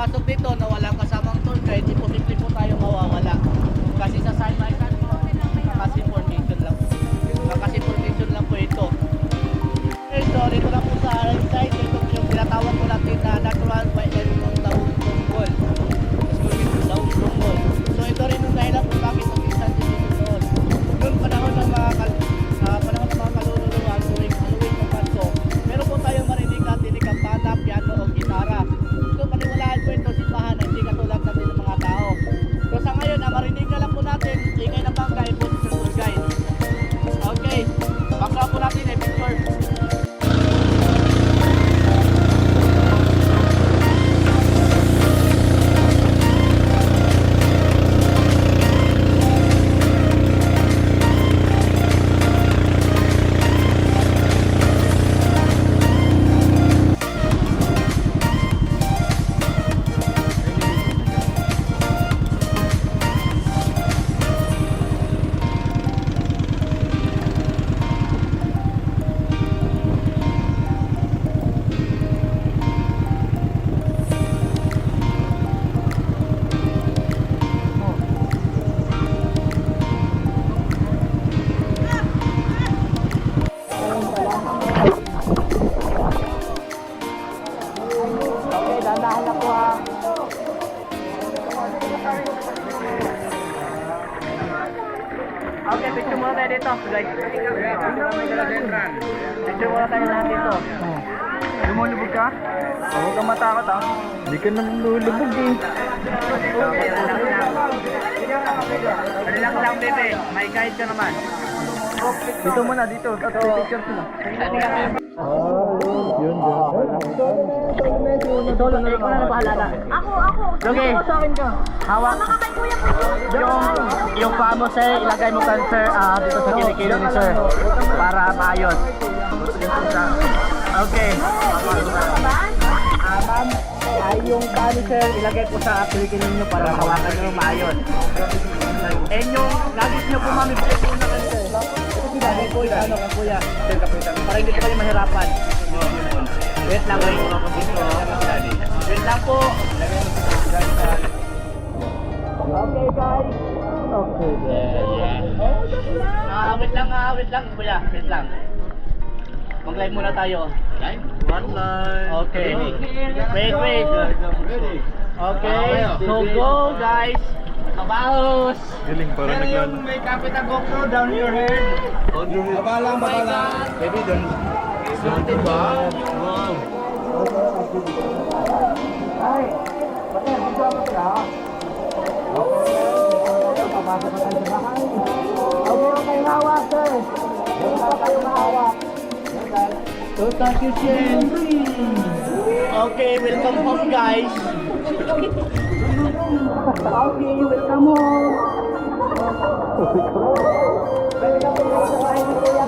pagpasok dito na walang kasamang tour guide, imposible po tayo mawawala. Kasi sa side by side po, nakasimformation lang. Nakasimformation lang po ito. Okay, so dito lang po sa right side, ito po yung tinatawag po natin na natural wetland ng Daung Tunggol. Daung Tunggol. So ito rin yung dahilan kung bakit mag-instant dito doon. Noong panahon ng mga kalululuan, tuwing ng Pasko, meron po tayong marinig at tinig kampana, piano o gitara. So paniwalaan po ito simbahan na hindi katulad natin ng mga tao. So sa ngayon, marinig na lang po natin, ingay na bangka, po sa tour guide. Okay, background po natin ay picture. Okay, picture muna tayo dito, guys. Picture muna tayo lahat dito. Lumulubog ka? Huwag kang matakot ha. Hindi ka naman lulubog eh. Lang bebe, may guide ka naman. Dito muna, dito. At picture sila. Yun. Ito lang ikaw na bahala na. Ako. Okay. Sa akin ka. Hawak. Mama kay kuya po. Yung paa mo sir, ilagay mo kan sir dito sa kilikilo ni sir para maayos. Okay. Ma'am, yung paa ni sir, ilagay po sa kilikilo niyo para hawakan niyo maayos. And yung lagis niyo po ma'am, ibigay po na kan sir. Ilagay po yung ano kan kuya. Para hindi po kayo mahirapan. Wait lang, wait. Wait lang po. Okay guys. Okay. Wait lang, kuya. Wait lang. Mag-live muna tayo. One line. Okay. Wait. Okay. So go guys. Kabaos. Galing, parang naglalo. May kapit na GoPro down your head. Babalang. Baby, doon. Diba? Wow. Ay. Patay, dito ako siya. Papasok na tayo sa bahay. Okay, kayong hawak, sir. Kayong hawak. So, thank you, Shenry. Okay, welcome home, guys. Okay, welcome home. Welcome home sa bahay ni Kuya.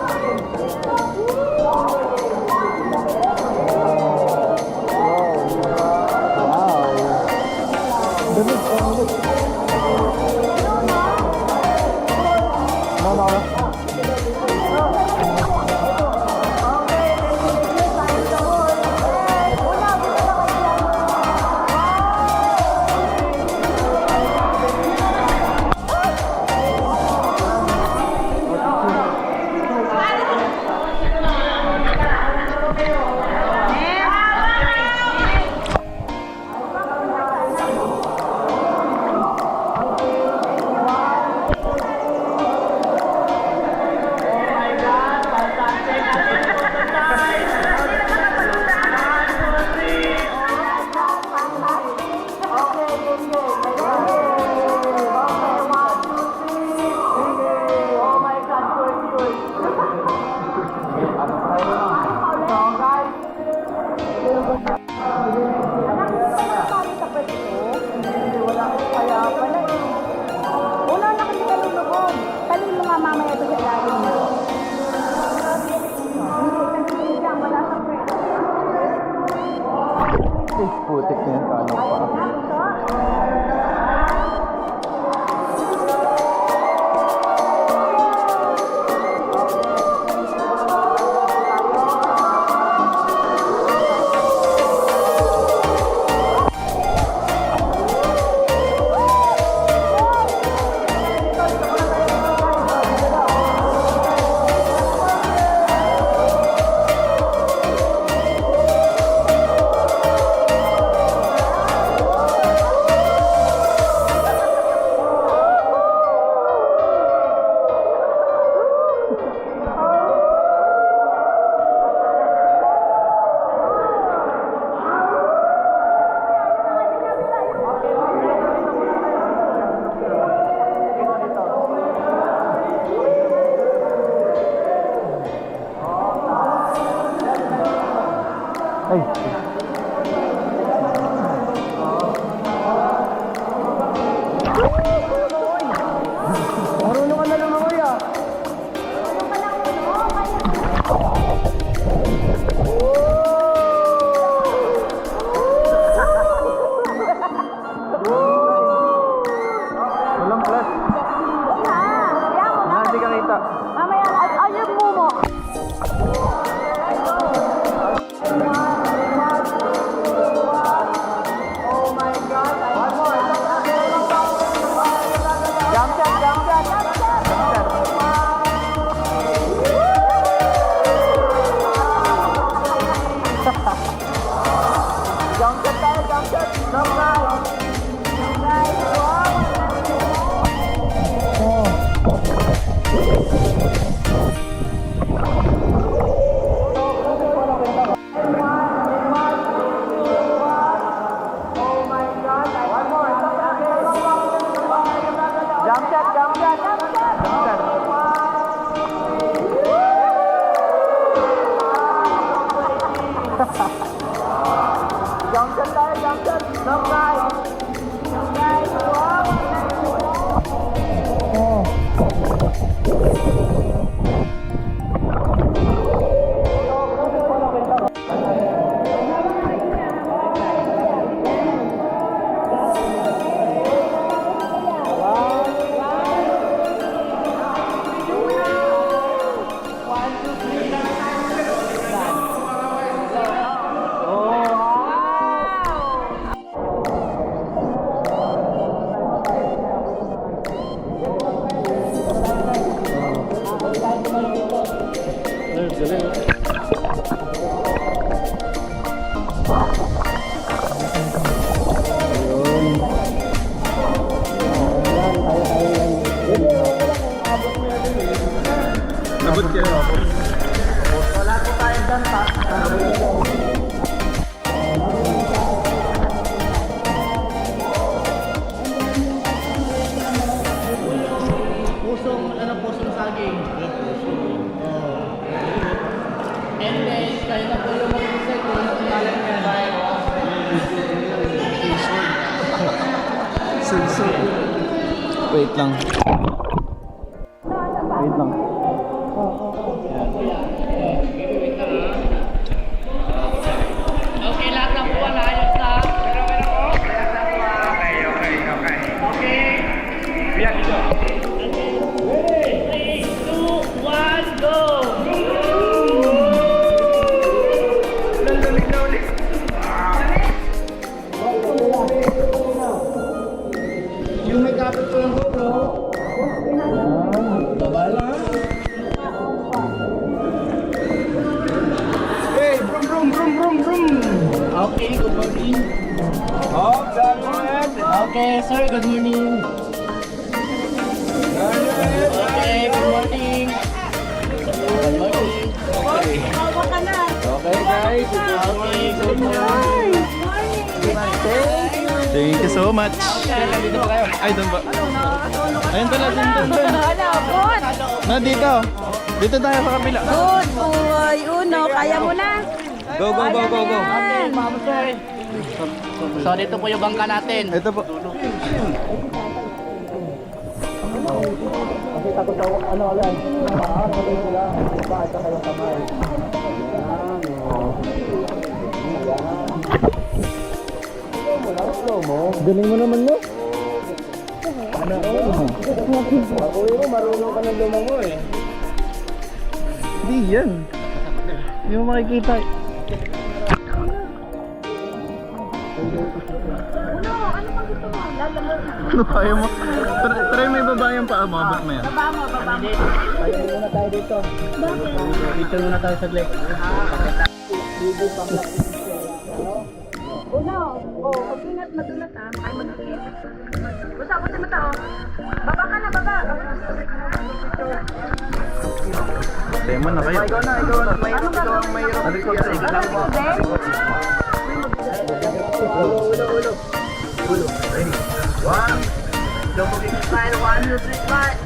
Ay. Marunong ka na lumangoy ah. Walang plus. Hindi ka kita. Mamaya, ayun mo mo. Jump shot, jump shot. Jump shot. Jump shot tayo, jump shot. Jump shot. Jump shot, jump shot. Jump shot. Jump shot tayo, jump shot. Jump shot. Nabot ka. Wala po tayo dyan, pa. Pusong saging. And then, kayo na po yung mag-decide kung ano pangalan niya. Wait lang. Wait lang. Okay, lahat ng buwan ayos na. Okay. Biyak ito. 3, 2, 1, go! Lalamig na ulit. Yung may kapit ko ng GoPro. Baba lang. Hey, brum brum brum brum brum. Okay, good morning. Oh, Daniel. Okay, sir, good morning. Okay, good morning. Good morning. Tawa ka na. Okay, guys. Okay, good morning. Thank you so much. Dito ba kayo? Ay, doon ba? Ayun pala, doon. Ano, good. Na, dito. Dito tayo sa kabila. Good boy. Uno, kaya mo na. Go, go, go, go, go. Yan. So, dito po yung bangka natin. Ito po. Galing mo naman mo. Ako mo, marunong ka ng lumango eh. Hindi yan. Hindi mo makikita. Ano kaya mo? Try mo ibaba yung paa mo, abot mo yan. Baba mo, baba mo. Tayo muna tayo dito. Dito muna tayo sa lake. Uno. Oh, mag-ingat, madulas ha. Ay, mag-ingat. Basta, buti mo tao. Baba ka na, baba. Lemon na kayo. Ikaw na. May Ano ka? Ulo. Ready? One. Don't forget to smile. 1, 2, 3, smile.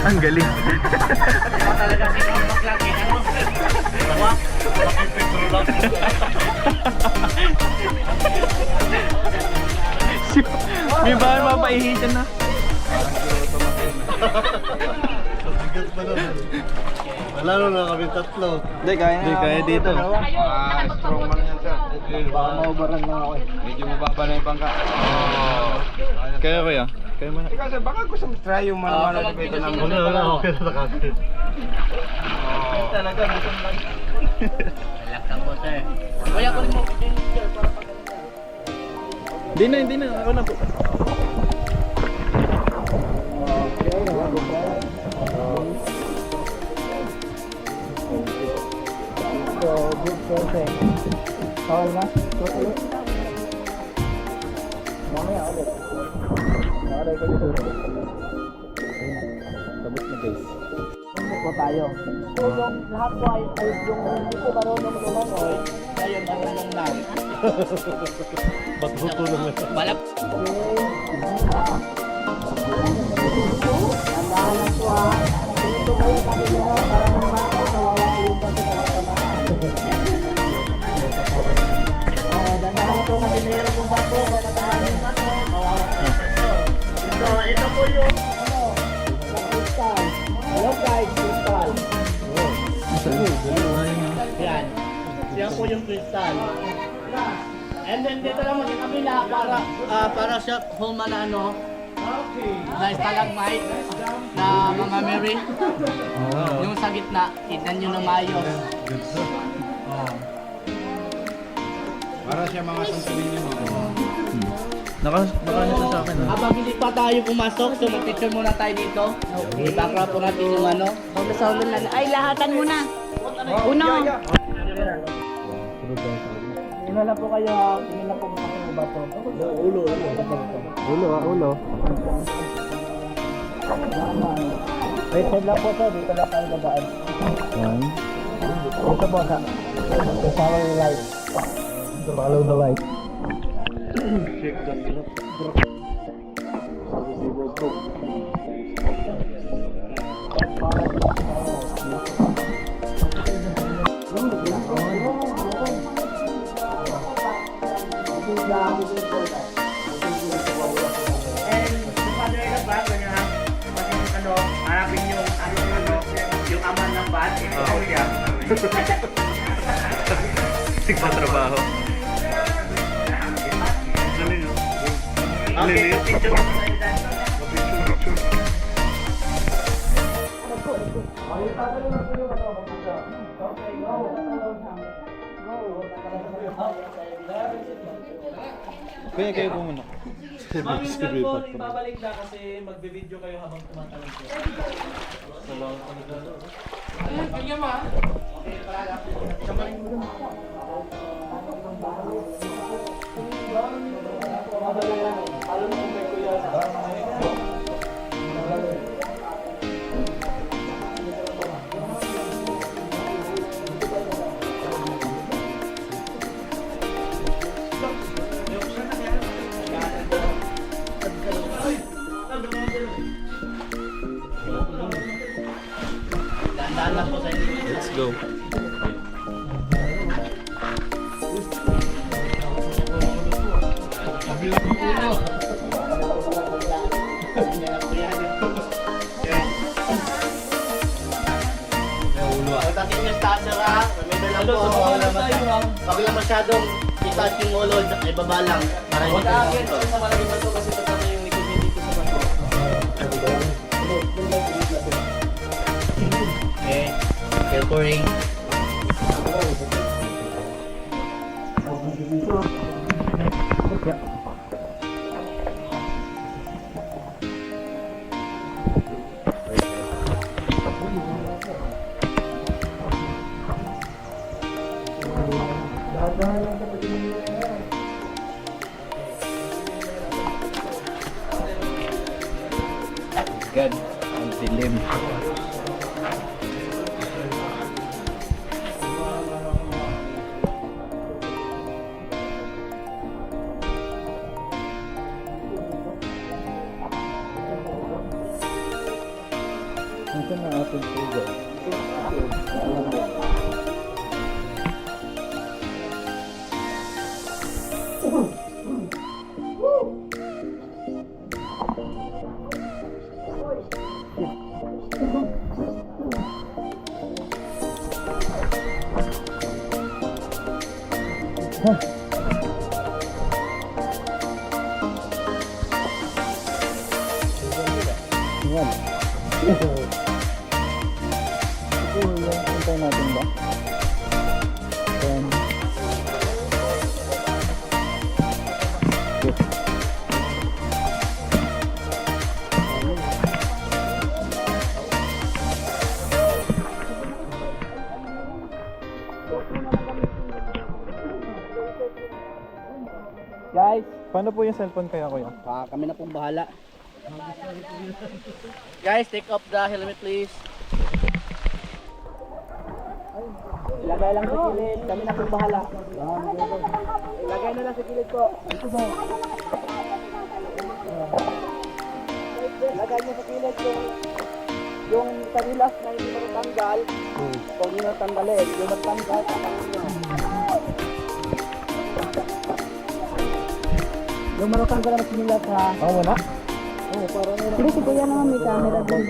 Ang galing. Talaga ikaw maglaki. Ano? May bahan mapaihitan na. Bigat pa naman. Wala na kami tatlo. Hindi, kaya dito. Strong man yan sir. Baka maubaran lang ako eh. Medyo mababa na yung bangka. Kaya kuya? Kaya mo na. Ikaw sir, baka gusto mo try yung mano-mano na pito ng wala, okay na nakakit. Talaga, gusto mo lang. Relax lang po, sir. Kuya, kunin mo. Sir, para pag Hindi na. Ako na po. So, good person. Okay na? Good ulit. Mamaya ulit. Nakaray ko dito. Ayun na. Tapos na guys. Po tayo. So, yung lahat po ay yung hindi po marunong lumangoy, ngayon marunong na. Ba't tutulong na? Balap. Andahan lang po ha. Dito kayo kami nila para naman kawawa yung pagkakasama. Dandahan po kami nila kung bato. So, ito po yung crystal. Hello guys, crystal. Yan. Siya po yung crystal. And then dito naman sa kabila para siya home na ano. Na stalagmite na mga Mary. Yung sa gitna, kita nyo na maayos. Para siya mga santuin mo. Naka sa akin. Habang hindi pa tayo pumasok, so mag-picture muna tayo dito. I-background po natin yung ano. Sound lang. Ay, lahatan muna. Uno. Tingnan lang po kayo ha. Tingnan lang po kung ba ito. Ulo. Wait, hold lang po sir. Dito lang tayo babaan. Dito po sa. Follow the light. Follow the light. Check the drop. Sigpatrabaho. Kuya, kayo po muna. Babalik na kasi magbe-video kayo habang tumatalon ko. Dahan lang po sa inyo. Let's go. Pagdating nyo sa taas ha, remember lang po, wag lang masyadong itaas yung ulo, ay baba lang. Para hindi ka dito. Sa maraming bato kasi tatama yung likod niya dito sa bato. Okay, filtering. Good. Ang dilim. Nasaan na ating tubig? Yan. Ito yung hintay natin ba? Then, Guys, paano po yung cellphone kaya kuya? kami na pong bahala. Guys, take off the helmet please. Ilagay lang sa gilid, kami na pong bahala. Ilagay na lang sa gilid ko. Ilagay nyo sa gilid yung kanilas na hindi matanggal. Huwag nyo natanggalin, yung matanggal, tatanggalin nyo. Yung marutang ka na kinilas ha. Ako muna? Oo, parang yun. Sige, si Kuya naman may camera din.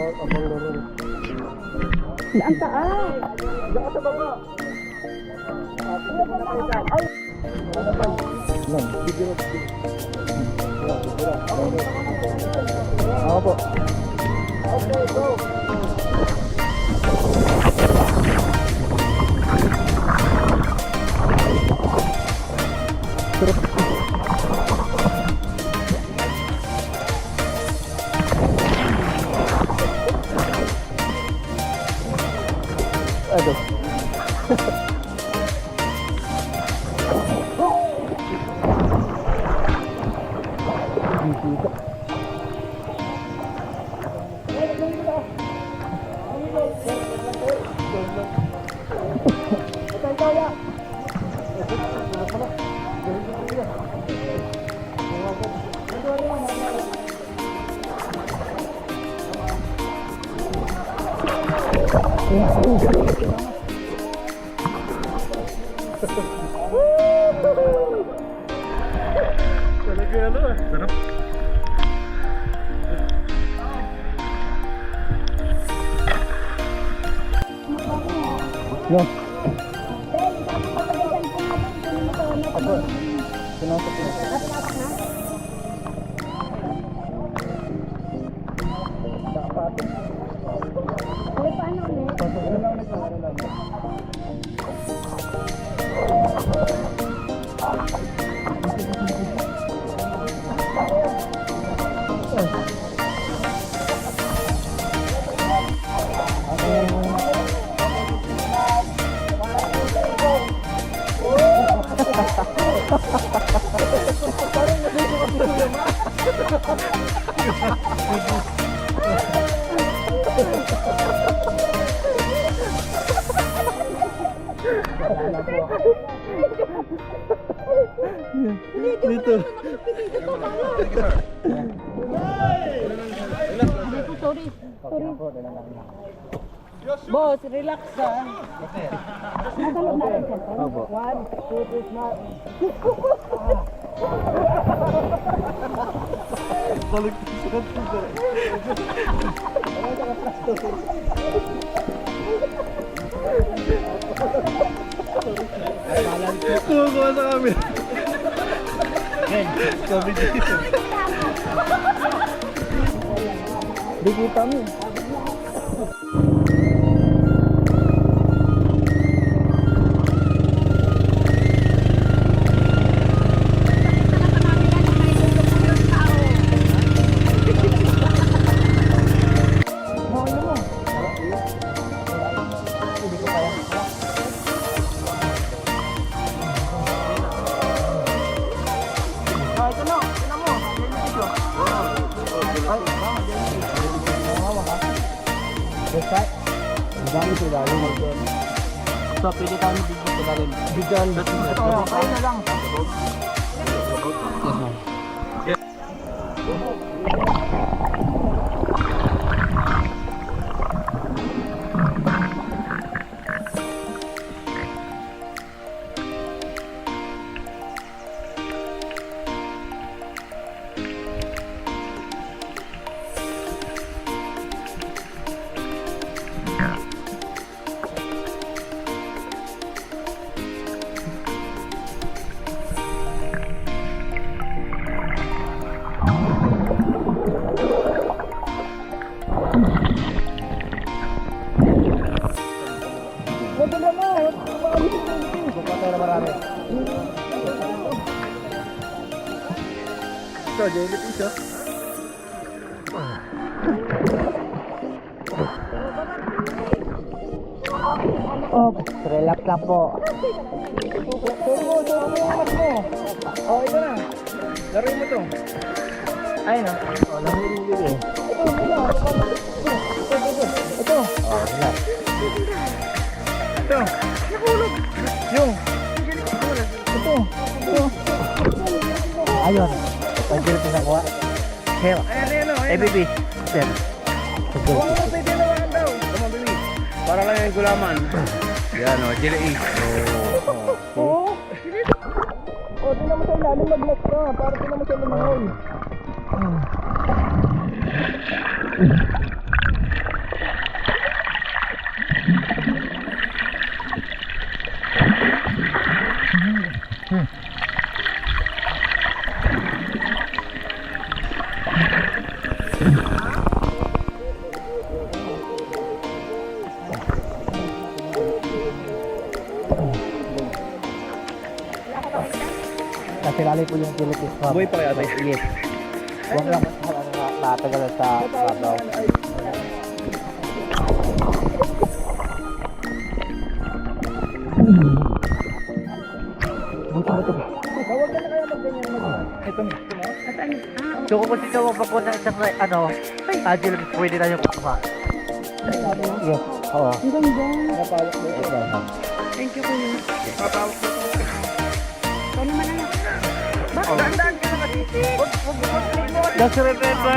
Ang taas. Diyan ka sa baba. Ay, Yan. Ako po. Okay, go. Aduh. Talaga ano eh. Sarap. Yan. Ako. Sinasok ko. ay, paano ulit? Dito. Sorry. Boss, relax ha. Nakalog natin siya. Opo. 1, 2, 3, smile. Balik sa Kumukuha sa kami. Sabi dito. Di kita mo. So, pwede tayo bigyan ko na rin. Bigyan. Kaya na lang. Maganda mo. Buka tayo na marami. Ito, jellyfish oh. Oh, relax lang po. Turo mo yung anak mo. Oh, ito na. Laruin mo to. Ayun oh. Oh, nahuli eh. Ito. Oh, relax. Ito. Nahulog. Yung. Ito. Ayun. Pagkira pinakuha. Hell. Hey, baby. Sir. Huwag mo pwede naman daw. Come on, baby. Para lang yung gulaman. Yan o, jelly. Oo. O, tingnan mo sa ilalim, mag-lock ka. Para tingnan mo sa lumangon. Nasilali po yung jellyfish farm. Buhay pa kaya tayo? Yes. Huwag lang matagalan sa babaw. Huwag ka na kaya mag-ganyan mo. Ito na. So kung gusto nyo magpapunta ng isang jellyfish, pwede na yung kukuha. Yes. Oo. Ang ganda. Napawak mo ito. Thank you, kuya. Napawak mo ito. Ikaw naman anak. Bakit? Dandaan ka na kasi. Just remember,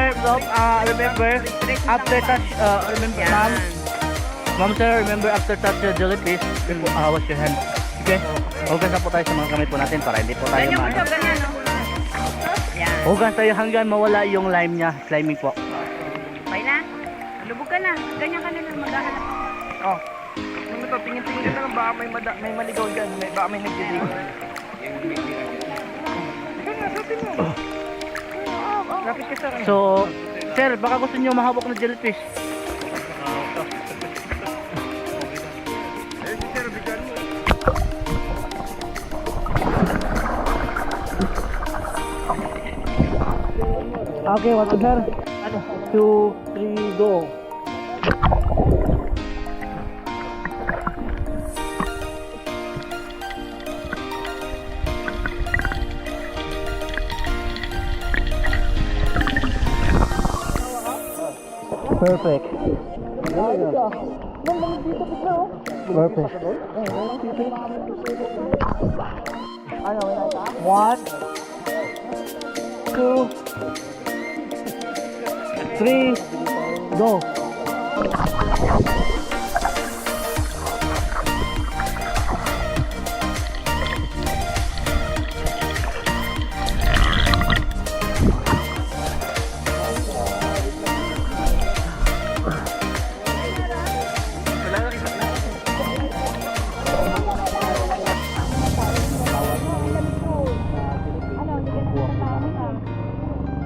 after touch, remember, ma'am sir, remember after touch the jellyfish, wash your hands. Okay? Hugas na po tayo sa mga kamay po natin para hindi po tayo Ganyan mo siya, ganyan, no? Yan. Hugas tayo hanggang mawala yung lime niya, sliming po. Okay na? Lubog ka na. Ganyan ka na lang, maghahanap. Oh. Ano ito, tingin-tingin ka lang, baka may maligaw dyan, baka may nagdidig. Rapid ka sir. So, sir, baka gusto niyo mahawak na jellyfish. Okay, what's up, sir? 2, 3, go. Perfect. Perfect. 1, 2, 3, go.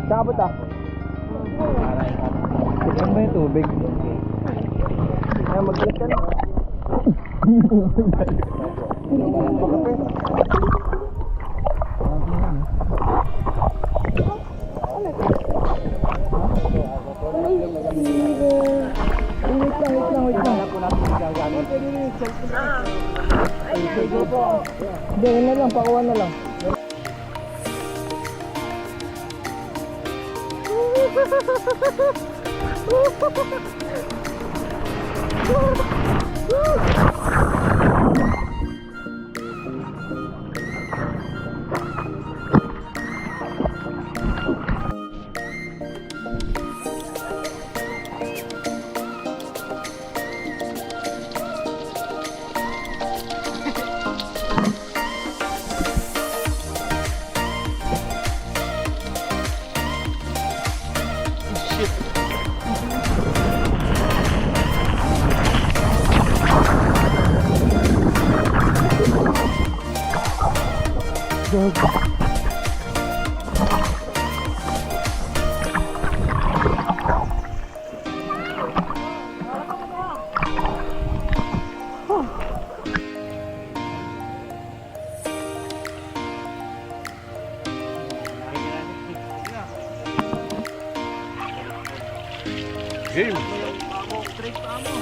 Sabot ah. Tignan mo yung tubig. Kaya mag-click ka na. Wait lang. Pakuha na lang. Game. Straight pa mo.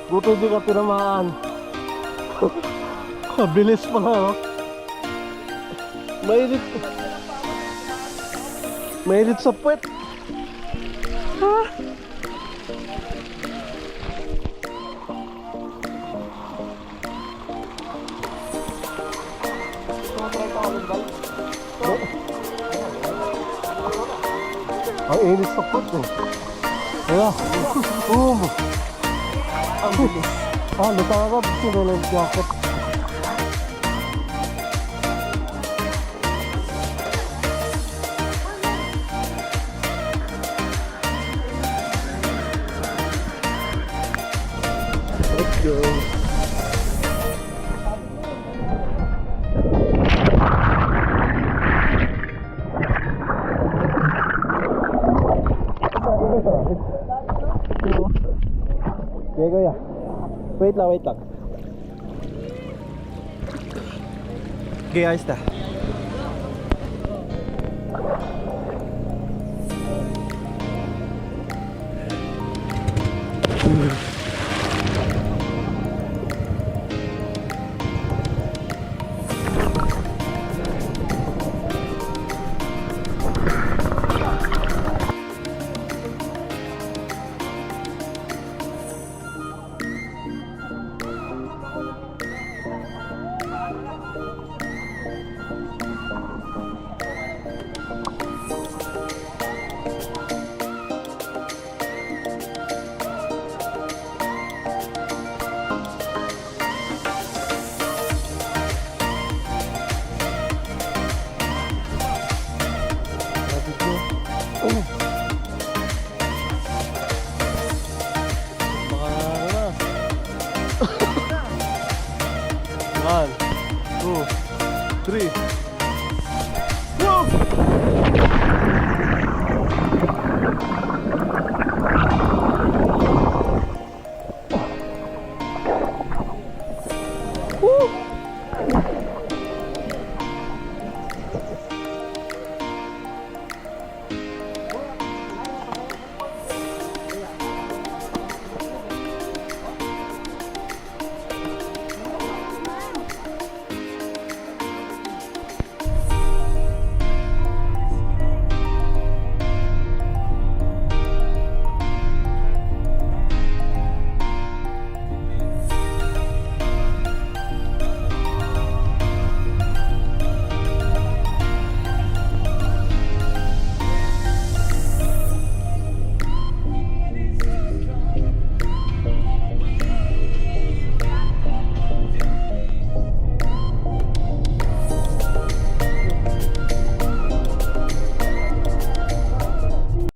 Buto di ka tinamaan. Kabilis pa nga, oh. Mainit. Mainit sa puwet. Ah. Ang init sa puwet, eh. Kaya, ang bilis. Natangagap sila ng jacket. Let's go. Okay, kuya. Wait lang, wait lang. Okay, ayos na.